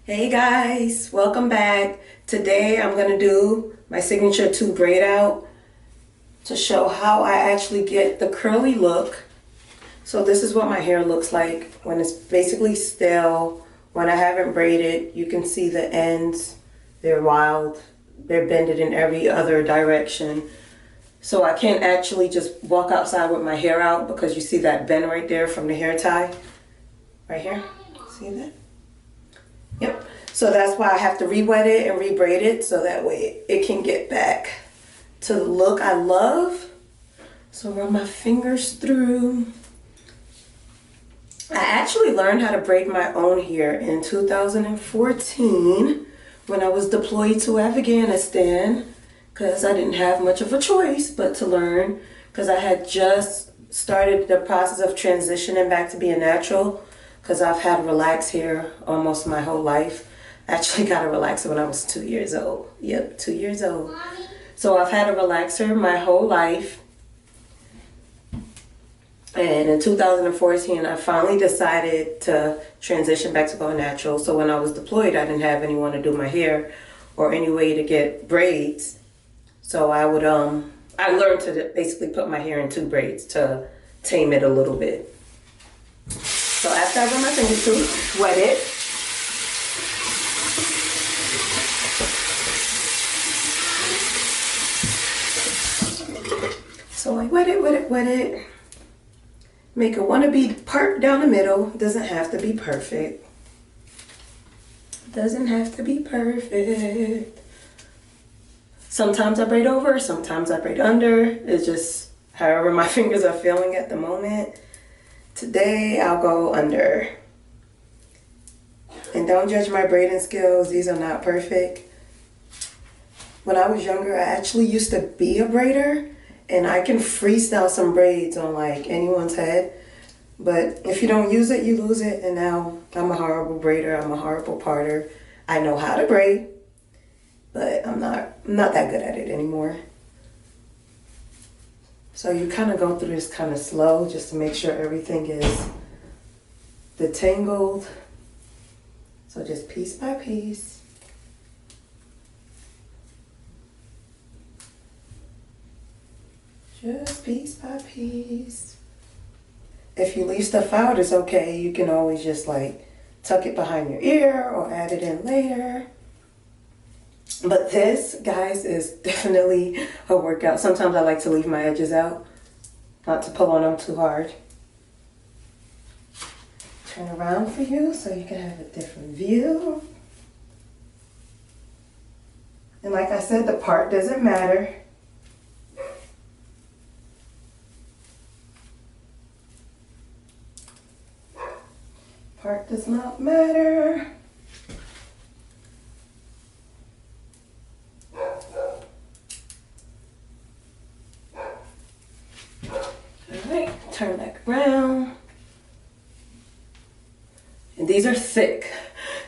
Hey guys, welcome back. Today I'm going to do my signature 2 braid out to show how I actually get the curly look. So this is what my hair looks like when it's basically still. When I haven't braided, you can see the ends. They're wild. They're bended in every other direction. So I can't actually just walk outside with my hair out because you see that bend right there from the hair tie. Right here. See that? Yep. So that's why I have to re-wet it and re-braid it so that way it can get back to the look I love. So run my fingers through. I actually learned how to braid my own hair in 2014 when I was deployed to Afghanistan because I didn't have much of a choice but to learn because I had just started the process of transitioning back to being natural because I've had relaxed hair almost my whole life. I actually got a relaxer when I was 2 years old. Yep, 2 years old. So I've had a relaxer my whole life. And in 2014, I finally decided to transition back to going natural. So when I was deployed, I didn't have anyone to do my hair or any way to get braids. So I learned to basically put my hair in 2 braids to tame it a little bit. So after I run my fingers through, wet it. So I wet it. Make a wannabe part down the middle. Doesn't have to be perfect. Doesn't have to be perfect. Sometimes I braid over, sometimes I braid under. It's just however my fingers are feeling at the moment. Today I'll go under. And don't judge my braiding skills. These are not perfect. When I was younger, I actually used to be a braider. And I can freestyle some braids on like anyone's head. But if you don't use it, you lose it. And now I'm a horrible braider. I'm a horrible parter. I know how to braid, but I'm not that good at it anymore. So you kind of go through this kind of slow just to make sure everything is detangled. So just piece by piece. Just piece by piece. If you leave stuff out, it's okay. You can always just like tuck it behind your ear or add it in later. But this, guys, is definitely a workout. Sometimes I like to leave my edges out, not to pull on them too hard. Turn around for you so you can have a different view. And like I said, the part doesn't matter. Part does not matter. Alright, turn back around. And these are thick,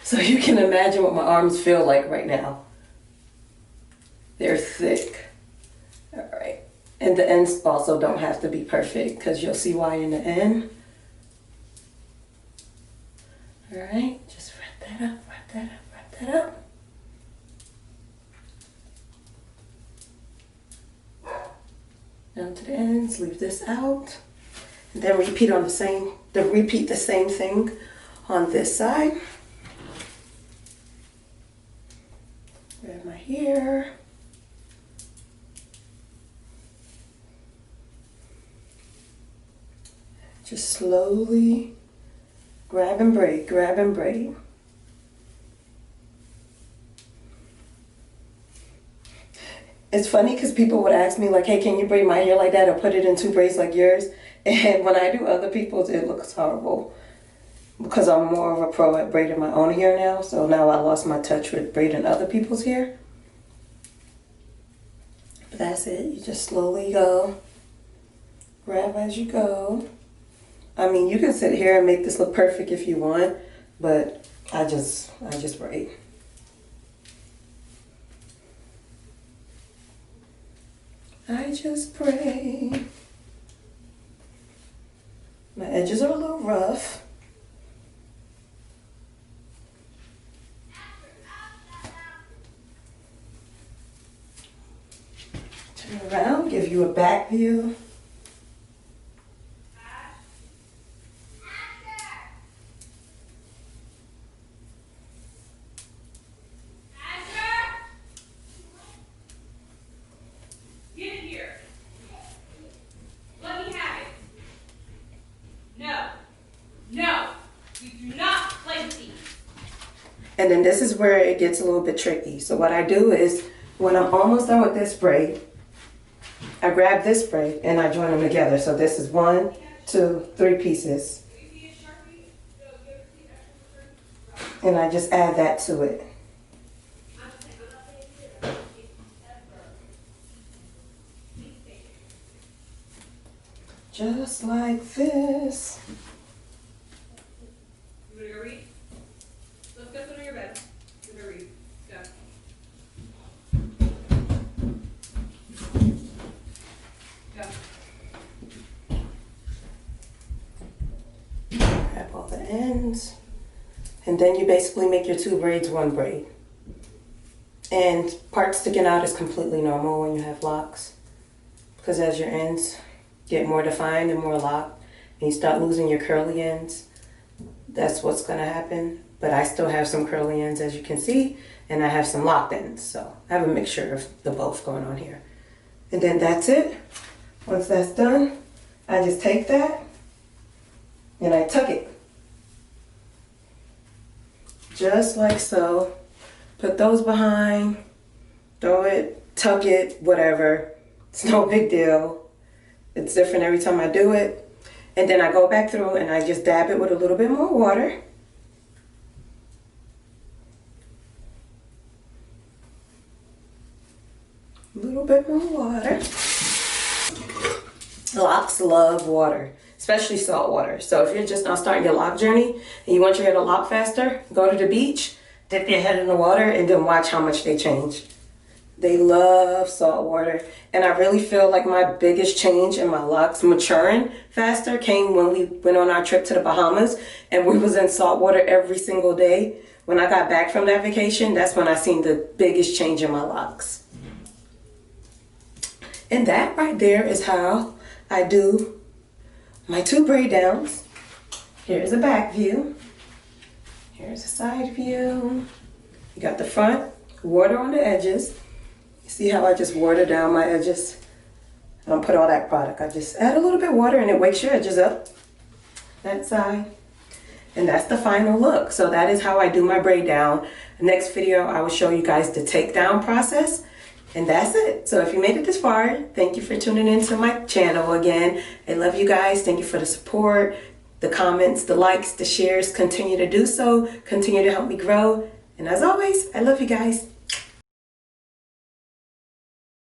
so you can imagine what my arms feel like right now. They're thick. Alright, and the ends also don't have to be perfect because you'll see why in the end. Alright, just wrap that up, wrap that up, wrap that up. Down to the ends, leave this out. And then repeat the same thing on this side. Grab my hair. Just slowly grab and braid, grab and braid. It's funny because people would ask me like, hey, can you braid my hair like that or put it in 2 braids like yours? And when I do other people's, it looks horrible because I'm more of a pro at braiding my own hair now. So now I lost my touch with braiding other people's hair. But that's it. You just slowly go. Grab as you go. I mean, you can sit here and make this look perfect if you want, but I just braid. I just braid. My edges are a little rough. Turn around, give you a back view. And then this is where it gets a little bit tricky. So what I do is, when I'm almost done with this braid, I grab this braid and I join them together. So this is 1, 2, 3 pieces. And I just add that to it. Just like this. You wanna go read? Let's go sit on your bed. We're gonna read. Go. Go. Grab all the ends. And then you basically make your 2 braids 1 braid. And part sticking out is completely normal when you have locks, because as your ends get more defined and more locked and you start losing your curly ends, that's what's going to happen. But I still have some curly ends, as you can see, and I have some locked ends. So I have a mixture of the both going on here. And then that's it. Once that's done, I just take that and I tuck it. Just like so. Put those behind, throw it, tuck it, whatever. It's no big deal. It's different every time I do it. And then I go back through and I just dab it with a little bit more water. A little bit more water. Locks love water, especially salt water. So if you're just now starting your lock journey and you want your hair to lock faster, go to the beach, dip your head in the water, and then watch how much they change. They love salt water. And I really feel like my biggest change in my locks maturing faster came when we went on our trip to the Bahamas and we was in salt water every single day. When I got back from that vacation, that's when I seen the biggest change in my locks. And that right there is how I do my 2 braid downs. Here's a back view. Here's a side view. You got the front, water on the edges. You see how I just water down my edges? I don't put all that product. I just add a little bit of water and it wakes your edges up. That side. And that's the final look. So that is how I do my braid down. Next video, I will show you guys the takedown process. And that's it. So if you made it this far, thank you for tuning into my channel again. I love you guys. Thank you for the support, the comments, the likes, the shares. Continue to do so. Continue to help me grow. And as always, I love you guys.